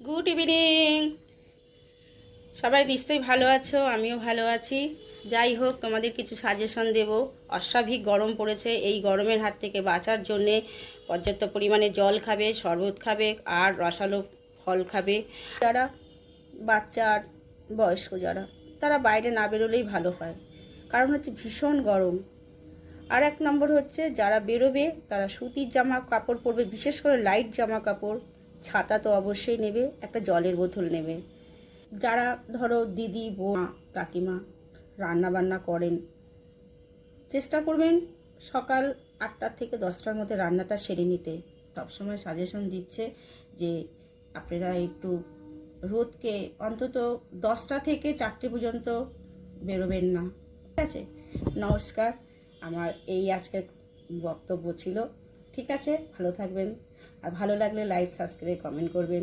Good evening. সবাই নিশ্চয়ই ভালো আছো, আমিও ভালো আছি। যাই হোক, তোমাদের কিছু সাজেশন দেব। অস্বাভাবিক গরম পড়েছে, এই গরমের হাত থেকে বাঁচার জন্যে পর্যাপ্ত পরিমাণে জল খাবে, শরবত খাবে আর রসালো ফল খাবে। যারা বাচ্চা আর বয়স্ক যারা, তারা বাইরে না বেরোলেই ভালো হয়, কারণ হচ্ছে ভীষণ গরম। আর এক নম্বর হচ্ছে, যারা বেরোবে তারা সুতির জামা কাপড় পরবে, বিশেষ করে লাইট জামা কাপড়। ছাতা তো অবশ্যই নেবে, একটা জলের বোতল নেবে। যারা ধরো দিদি, বৌমা, কাকিমা রান্না বান্না করেন, চেষ্টা করবেন সকাল 8টা থেকে 10টার মধ্যে রান্নাটা সেরে নিতে। সবসময় সাজেশন দিচ্ছে যে আপনারা একটু রোদকে অন্তত 10টা থেকে 4টে পর্যন্ত বেরোবেন না। ঠিক আছে, নমস্কার। আমার এই আজকের বক্তব্য ছিল। ঠিক আছে, ভালো থাকবেন। আর ভালো লাগলে লাইক, সাবস্ক্রাইব, কমেন্ট করবেন।